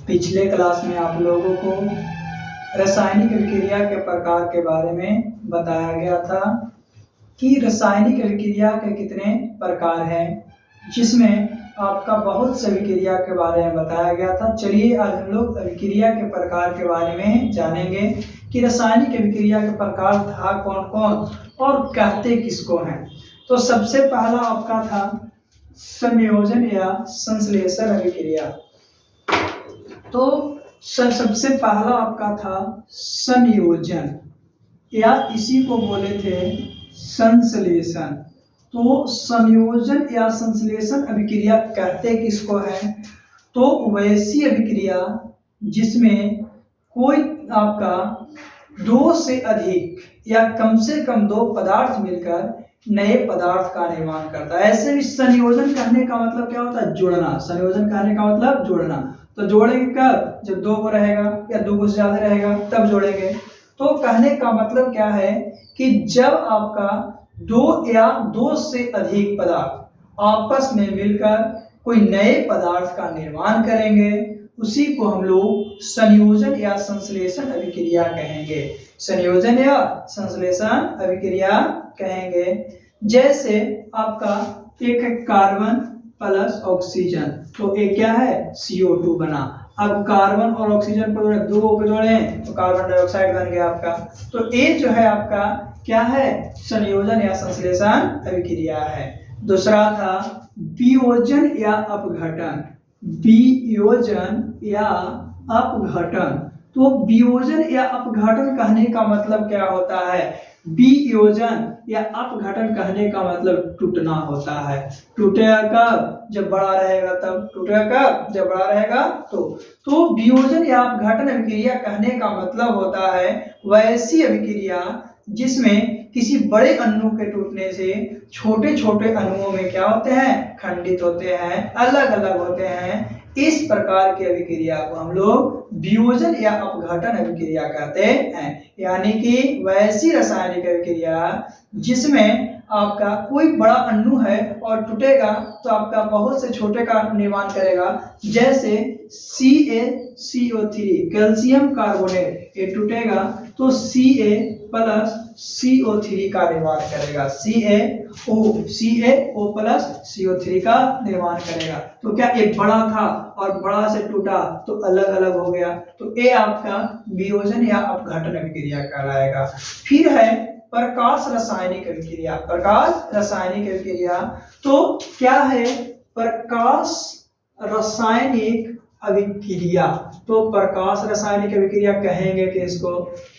पिछले क्लास में आप लोगों को रासायनिक अभिक्रिया के प्रकार के बारे में बताया गया था कि रासायनिक अभिक्रिया के कितने प्रकार हैं, जिसमें आपका बहुत से अभिक्रिया के बारे में बताया गया था। चलिए आज हम लोग अभिक्रिया के प्रकार के बारे में जानेंगे कि रासायनिक अभिक्रिया के प्रकार था कौन कौन और कहते किसको हैं। तो सबसे पहला आपका था संयोजन या संश्लेषण अभिक्रिया। तो सबसे पहला आपका था संयोजन या इसी को बोले थे संश्लेषण। तो संयोजन या संश्लेषण अभिक्रिया कहते किसको है? तो वैसी अभिक्रिया जिसमें कोई आपका दो से अधिक या कम से कम दो पदार्थ मिलकर नए पदार्थ का निर्माण करता है। ऐसे भी संयोजन कहने का मतलब क्या होता है? जोड़ना। संयोजन कहने का मतलब जोड़ना। तो जोड़ेंगे कब? जब दो को रहेगा या दो को ज्यादा रहेगा तब जोड़ेंगे। तो कहने का मतलब क्या है कि जब आपका दो या दो से अधिक पदार्थ आपस में मिलकर कोई नए पदार्थ का निर्माण करेंगे, उसी को हम लोग संयोजन या संश्लेषण अभिक्रिया कहेंगे। संयोजन या संश्लेषण अभिक्रिया कहेंगे। जैसे आपका एक है कार्बन प्लस ऑक्सीजन, तो एक क्या है? CO2 बना। अब कार्बन और ऑक्सीजन पर दो को जोड़े तो कार्बन डाइऑक्साइड बन गया आपका। तो ये जो है आपका क्या है? संयोजन या संश्लेषण अभिक्रिया है। दूसरा था वियोजन या अपघटन। वियोजन या अपघटन। तो वियोजन या अपघटन कहने का मतलब क्या होता है? वियोजन या अपघटन कहने का मतलब टूटना होता है। टूटेगा कब? जब बड़ा रहेगा तब। टूटेगा कब? जब बड़ा रहेगा तो वियोजन या अपघटन अभिक्रिया कहने का मतलब होता है वैसी अभिक्रिया जिसमें किसी बड़े अणु के टूटने से छोटे छोटे अणुओं में क्या होते हैं? खंडित होते हैं, अलग अलग होते हैं। इस प्रकार की अभिक्रिया को हम लोग वियोजन या अपघटन अभिक्रिया कहते हैं। यानी कि वैसी रासायनिक अभिक्रिया जिसमें आपका कोई बड़ा अणु है और टूटेगा तो आपका बहुत से छोटे का निर्माण करेगा। जैसे CaCO3 कैल्शियम कार्बोनेट, ये टूटेगा तो Ca प्लस CO3 का निर्माण करेगा। CaO प्लस CO3 का निर्माण करेगा। तो क्या एक बड़ा था और बड़ा से टूटा तो अलग अलग हो गया, तो ये आपका वियोजन या अपघटन अभिक्रिया कहलाएगा। फिर है प्रकाश रासायनिक अभिक्रिया। प्रकाश रासायनिक अभिक्रिया तो क्या है? प्रकाश रासायनिक अभिक्रिया। तो प्रकाश रासायनिक अभिक्रिया कहेंगे कि इसको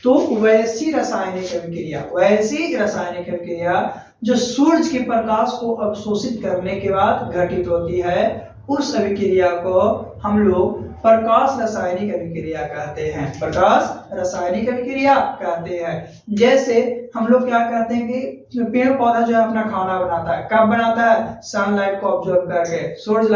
तो वैसी रासायनिक अभिक्रिया, वैसी रासायनिक अभिक्रिया जो सूरज के प्रकाश को अवशोषित करने के बाद घटित होती है, उस अभिक्रिया को हम लोग प्रकाश रासायनिक अभिक्रिया कहते हैं। प्रकाश रासायनिक अभिक्रिया कहते हैं। जैसे हम लोग क्या कहते हैं कि पेड़ पौधा जो है अपना खाना बनाता है, कब बनाता है? सनलाइट को ऑब्जर्व करके। सूरज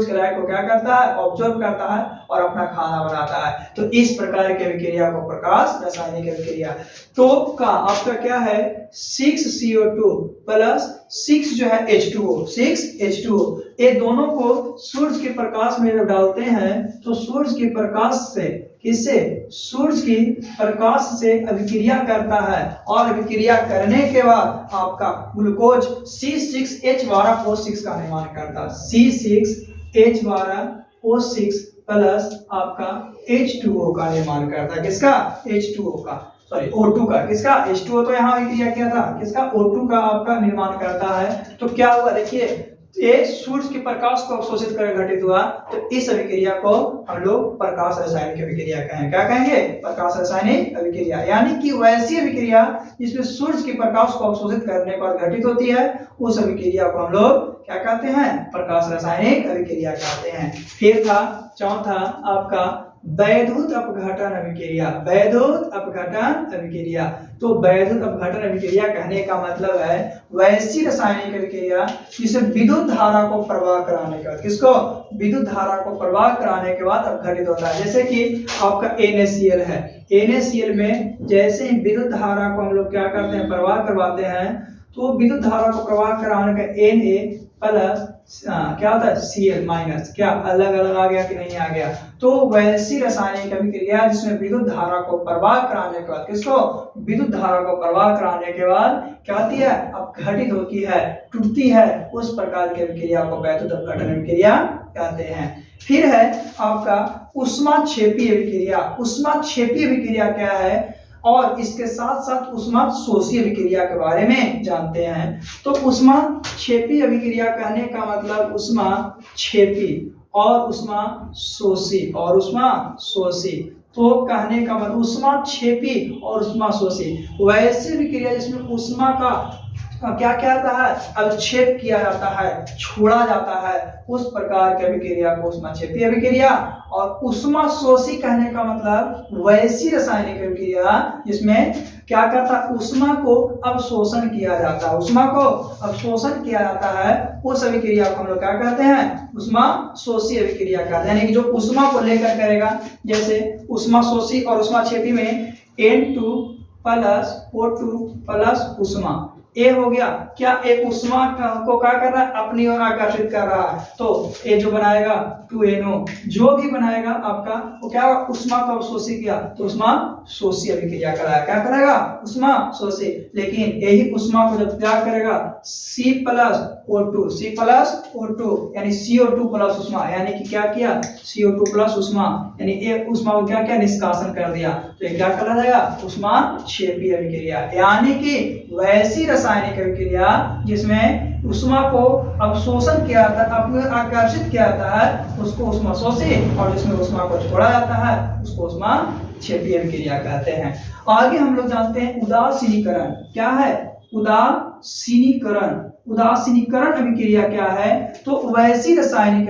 के लाइट को क्या करता है? ऑब्जर्व करता है और अपना खाना बनाता है। तो इस प्रकार की अभिक्रिया को प्रकाश रासायनिक अभिक्रिया। तो का आपका क्या है? 6CO2 प्लस 6 जो है H2O, 6H2O, ये दोनों को सूरज के प्रकाश में जब डालते हैं तो सूरज के प्रकाश से किससे? सूरज की प्रकाश से अभिक्रिया करता है और अभिक्रिया करने के बाद आपका ग्लूकोज C6H12O6 का निर्माण करता है। C6H12O6 प्लस आपका H2O का निर्माण करता है। किसका? H2O का, सॉरी O2 का। किसका? H2O तो यहाँ अभिक्रिया किया था। किसका? O2 का आपका निर्माण करता है। तो क्या हुआ? देखिए ये सूरज के प्रकाश को अवशोषित कर घटित हुआ, तो इस अभिक्रिया को हम लोग प्रकाश रासायनिक अभिक्रिया कहेंगे। क्या कहेंगे? प्रकाश रासायनिक अभिक्रिया। यानी कि वैसी अभिक्रिया जिसमें सूरज के प्रकाश को अवशोषित करने पर घटित होती है, उस अभिक्रिया को हम लोग क्या कहते हैं? प्रकाश रासायनिक अभिक्रिया कहते हैं। फिर था चौथा आपका वैद्युत अपघटन अभिक्रिया। वैद्युत अपघटन अभिक्रिया। तो वैद्युत अपघटन अभिक्रिया कहने का मतलब है वैसी रासायनिक अभिक्रिया जिसे विद्युत धारा को प्रवाह कराने के बाद, किसको? विद्युत धारा को प्रवाह कराने के बाद अपघटित होता है। जैसे कि आपका NaCl है। NaCl में जैसे ही विद्युत धारा को हम लोग क्या करते हैं? प्रवाह करवाते हैं, तो विद्युत धारा को प्रवाह कराने का Na प्लस क्या होता है Cl माइनस, क्या अलग अलग आ गया कि नहीं आ गया। तो वैसी रासायनिक अभिक्रिया जिसमें विद्युत धारा को प्रवाह कराने के बाद, किसको, विद्युत धारा को प्रवाह कराने के बाद क्या होती है, अब घटित होती है, टूटती है, उस प्रकार की अभिक्रिया को वैद्युत अपघटन अभिक्रिया कहते हैं। फिर है आपका ऊष्माक्षेपी अभिक्रिया। ऊष्माक्षेपी अभिक्रिया क्या है और इसके साथ साथ ऊष्माशोषी अभिक्रिया के बारे में जानते हैं। तो ऊष्माक्षेपी अभिक्रिया कहने का मतलब ऊष्माक्षेपी और ऊष्माशोषी तो कहने का मतलब ऊष्माक्षेपी और ऊष्माशोषी वैसी अभिक्रिया जिसमें ऊष्मा का क्या क्या आता है, अवक्षेप किया जाता है, छोड़ा जाता है, उस प्रकार की अभिक्रिया को ऊष्माक्षेपी अभिक्रिया। और ऊष्माशोषी कहने का मतलब वैसी रासायनिक अभिक्रिया जिसमें क्या करता है, ऊष्मा को अवशोषण किया जाता है, ऊष्मा को अवशोषण किया जाता है, उस अभिक्रिया को हम लोग क्या कहते हैं, ऊष्माशोषी अभिक्रिया कहते हैं। यानी कि जो ऊष्मा को लेकर करेगा, जैसे ऊष्माशोषी और ऊष्माक्षेपी में N2 प्लस O2 प्लस ऊष्मा, ए हो गया, क्या एक ऊष्मा को क्या कर रहा है, अपनी ओर आकर्षित कर रहा है, तो ए जो बनाएगा 2NO, जो भी बनाएगा आपका वो क्या होगा, ऊष्मा को अवशोषित किया, तो ऊष्माशोषी अभिक्रिया कराया, क्या करेगा, ऊष्माशोषी। लेकिन यही ऊष्मा को जब क्या करेगा C प्लस O2 यानी CO2 प्लस ऊष्मा, यानी कि क्या किया, CO2 प्लस ऊष्मा, यानी एक ऊष्मा को क्या क्या निष्कासन कर दिया, तो ये क्या कहा जाएगा, ऊष्माक्षेपी अभिक्रिया। यानी कि वैसी रासायनिक अभिक्रिया जिसमें ऊष्मा को अवशोषण किया जाता है, अपने आकर्षित किया जाता है, उसको ऊष्माशोषी, और जिसमें ऊष्मा को छोड़ा जाता है उसको ऊष्माक्षेपी अभिक्रिया कहते हैं। आगे हम लोग जानते हैं उदासीनीकरण। क्या है उदासीनीकरण? उदासीनीकरण अभिक्रिया क्या है, तो वैसी रासायनिक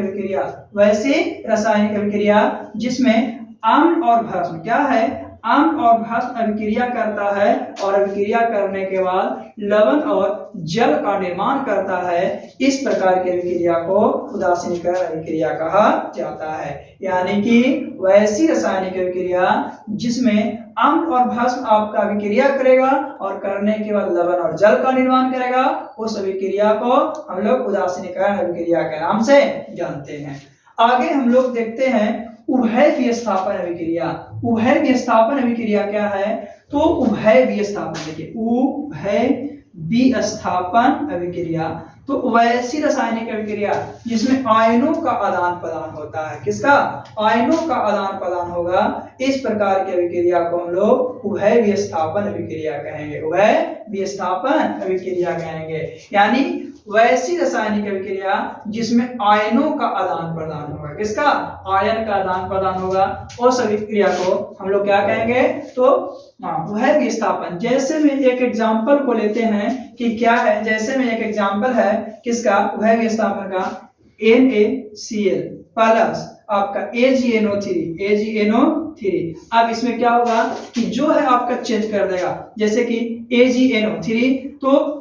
अभिक्रिया जिसमें अम्ल और भस्म, क्या है, अम्ल और भस्म अभिक्रिया करता है और अभिक्रिया करने के बाद लवण और जल का निर्माण करता है, इस प्रकार की अभिक्रिया को उदासीनीकरण अभिक्रिया कहा जाता है। यानी कि वैसी रासायनिक अभिक्रिया जिसमें अम्ल और भस्म आपका अभिक्रिया करेगा और करने के बाद लवण और जल का निर्माण करेगा, उस अभिक्रिया को हम लोग उदासीनीकरण अभिक्रिया के नाम से जानते हैं। आगे हम लोग देखते हैं उभय विस्थापन अभिक्रिया। उभय विस्थापन अभिक्रिया क्या है, तो उभय विस्थापन, देखिए उभय विस्थापन अभिक्रिया तो वैसी रासायनिक अभिक्रिया जिसमें आयनों का आदान प्रदान होता है। किसका? आयनों का आदान प्रदान होगा, इस प्रकार की अभिक्रिया को हम लोग उभय विस्थापन अभिक्रिया कहेंगे, उभय विस्थापन अभिक्रिया कहेंगे। यानी वैसी रासायनिक अभिक्रिया जिसमें आयनों का आदान प्रदान होगा। किसका? आयन का आदान प्रदान होगा, उस अभिक्रिया को हम लोग क्या कहेंगे, तो उभय विस्थापन। जैसे में एक एग्जांपल को लेते हैं कि क्या है, जैसे में एक एग्जांपल है किसका, उभय विस्थापन का, NaCl प्लस आपका AgNO3। अब इसमें क्या होगा कि जो है आपका चेंज कर देगा, जैसे कि AgNO3 तो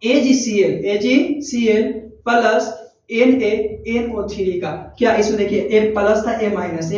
AgCl प्लस NaNO3 का, क्या इसमें देखिए A प्लस था A माइनस,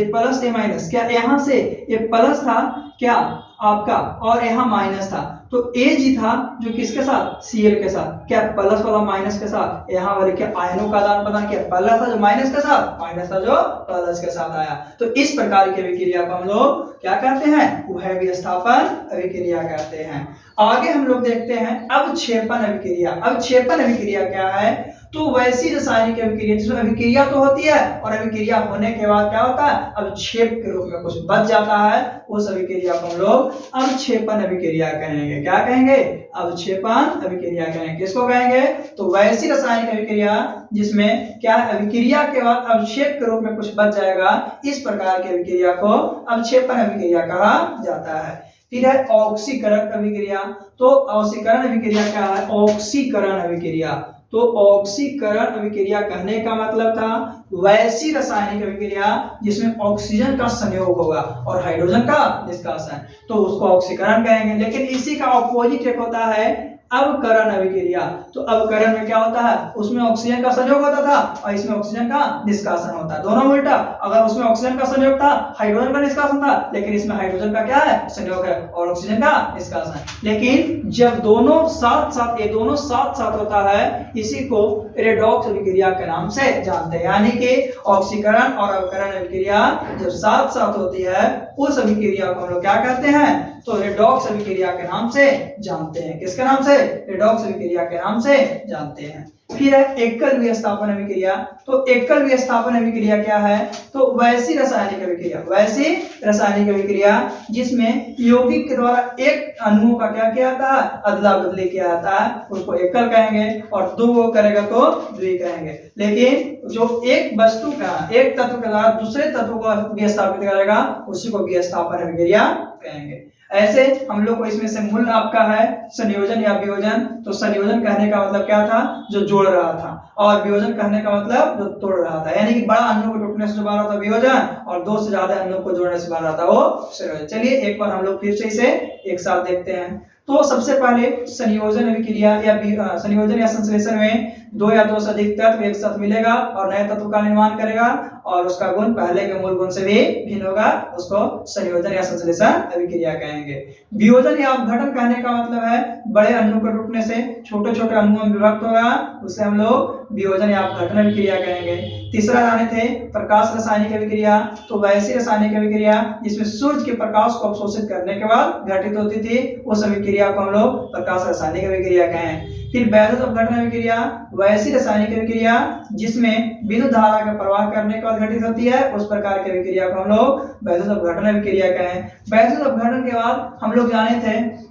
क्या यहाँ से A प्लस था क्या आपका और यहाँ माइनस था, तो Ag था जो किसके साथ, Cl के साथ, क्या प्लस वाला माइनस के साथ, यहाँ वाले क्या आयनों का आदान प्रदान किया, प्लस था जो माइनस के साथ, माइनस था जो प्लस के साथ आया। तो इस प्रकार की अभिक्रिया को हम लोग क्या कहते हैं, उभय विस्थापन अभिक्रिया कहते हैं। आगे हम लोग देखते हैं अवक्षेपण अभिक्रिया। अवक्षेपण अभिक्रिया क्या है, तो वैसी रासायनिक अभिक्रिया जिसमें अभिक्रिया तो होती है और अभिक्रिया होने के बाद क्या होता है, अवक्षेप के रूप में कुछ बच जाता है, उस अभिक्रिया को हम लोग अवक्षेपण अभिक्रिया कहेंगे। क्या कहेंगे, अवक्षेपण अभिक्रिया कहेंगे। किसको कहेंगे, तो वैसी रासायनिक अभिक्रिया जिसमें क्या है, अभिक्रिया के बाद अवक्षेप के रूप में कुछ बच जाएगा, इस प्रकार की अभिक्रिया को अवक्षेपण अभिक्रिया कहा जाता है। फिर है ऑक्सीकरण अभिक्रिया। तो ऑक्सीकरण अभिक्रिया क्या है, ऑक्सीकरण अभिक्रिया, तो ऑक्सीकरण अभिक्रिया कहने का मतलब था वैसी रासायनिक अभिक्रिया जिसमें ऑक्सीजन का संयोग होगा और हाइड्रोजन का निष्कासन, तो उसको ऑक्सीकरण कहेंगे। लेकिन इसी का ऑपोजिट एक होता है अवकरण अभिक्रिया। तो अवकरण में क्या होता है, उसमें ऑक्सीजन का संयोग होता था और इसमें ऑक्सीजन का निष्कासन होता है, दोनों उल्टा। अगर उसमें ऑक्सीजन का संयोग था, हाइड्रोजन का निष्कासन था, लेकिन इसमें हाइड्रोजन का क्या है, संयोग है और ऑक्सीजन का निष्कासन है। लेकिन जब दोनों साथ साथ, ये दोनों साथ साथ होता है, इसी को रेडॉक्स अभिक्रिया के नाम से जानते हैं। यानी कि ऑक्सीकरण और अवकरण अभिक्रिया जब साथ साथ होती है, उस अभिक्रिया को हम लोग क्या कहते हैं, तो रेडॉक्स अभिक्रिया के नाम से जानते हैं। किसके नाम से, रेडॉक्स अभिक्रिया के नाम से जानते हैं। फिर है एकल विस्थापन अभिक्रिया। तो एकल विस्थापन अभिक्रिया क्या है, तो वैसी रासायनिक अभिक्रिया, वैसी रासायनिक अभिक्रिया जिसमें यौगिक के द्वारा एक अणुओं का क्या किया जाता है, अदला बदली किया जाता है, उसको एकल कहेंगे, और दो वो करेगा तो द्वि कहेंगे। लेकिन जो एक वस्तु का, एक तत्व के द्वारा दूसरे तत्व को विस्थापित करेगा, उसी को विस्थापन अभिक्रिया कहेंगे। ऐसे हम लोग को इसमें से मूल आपका है संयोजन या वियोजन। तो संयोजन कहने का मतलब क्या था, जो जोड़ रहा था, और वियोजन कहने का मतलब जो तोड़ रहा था। यानी कि बड़ा अणु को टूटने से जो बन रहा था वियोजन, और दो से ज्यादा अणु को जोड़ने से बन रहा था वो संयोजन। चलिए एक बार हम लोग फिर से इसे एक साथ देखते हैं। तो सबसे पहले संयोजन अभिक्रिया या संयोजन या संश्लेषण में दो या दो से अधिक तत्व एक साथ मिलेगा और नए तत्व का निर्माण करेगा, और उसका गुण पहले के मूल गुण से भी भिन्न होगा, उसको संयोजन या संश्लेषण अभिक्रिया कहेंगे। वियोजन या अपघटन कहने का मतलब है बड़े अणु के टूटने से छोटे छोटे अणुओं में विभक्त होगा, उसे हम लोग वियोजन या अपघटन अभिक्रिया कहेंगे। तीसरा जाने थे प्रकाश रासायनिक अभिक्रिया। तो वैसी रासायनिक अभिक्रिया जिसमें सूर्य के प्रकाश को अवशोषित करने के बाद घटित होती थी, उस अभिक्रिया को हम लोग प्रकाश रासायनिक अभिक्रिया कहें। फिर वैद्युत अपघटन अभिक्रिया, वैसी रासायनिक अभिक्रिया जिसमें विद्युत धारा का प्रवाह करने के बाद घटित होती है, उस प्रकार की अभिक्रिया को हम लोग वैद्युत अपघटन अभिक्रिया कहें। वैद्युत अपघटन के बाद हम लोग जाने थे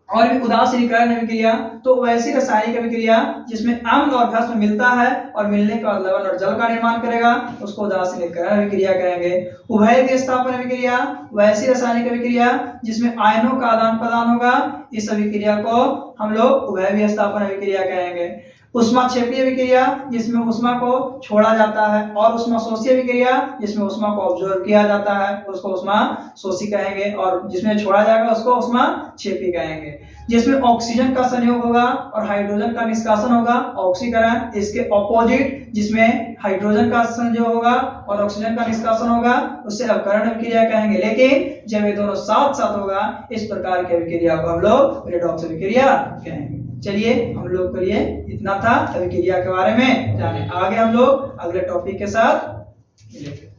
और भी उदासीनीकरण अभिक्रिया। तो वैसी रासायनिक अभिक्रिया जिसमें अम्ल और भस्म मिलता है और मिलने के बाद लवण और जल का निर्माण करेगा, उसको उदासीनीकरण अभिक्रिया कहेंगे। उभय विस्थापन अभिक्रिया, वैसी रासायनिक अभिक्रिया जिसमें आयनों का आदान प्रदान होगा, इस अभिक्रिया को हम लोग उभय विस्थापन अभिक्रिया कहेंगे। उष्माक्षेपी अभिक्रिया जिसमें उष्मा को छोड़ा जाता है, और उष्माशोषी अभिक्रिया जिसमें उष्मा को ऑब्जॉर्व किया जाता है, उसको उष्माशोषी कहेंगे, और जिसमें छोड़ा जाएगा उसको उष्माक्षेपी कहेंगे। जिसमें ऑक्सीजन का संयोग होगा और हाइड्रोजन का निष्कासन होगा, ऑक्सीकरण। इसके ऑपोजिट जिसमें हाइड्रोजन का संयोग होगा और ऑक्सीजन का निष्कासन होगा, उससे अवकरण अभिक्रिया कहेंगे। लेकिन जब ये दोनों साथ साथ होगा, इस प्रकार की अभिक्रिया को हम लोग रेडॉक्स अभिक्रिया कहेंगे। चलिए हम लोग के लिए इतना था अभिक्रिया के बारे में जाने। आगे हम लोग अगले टॉपिक के साथ मिलेंगे।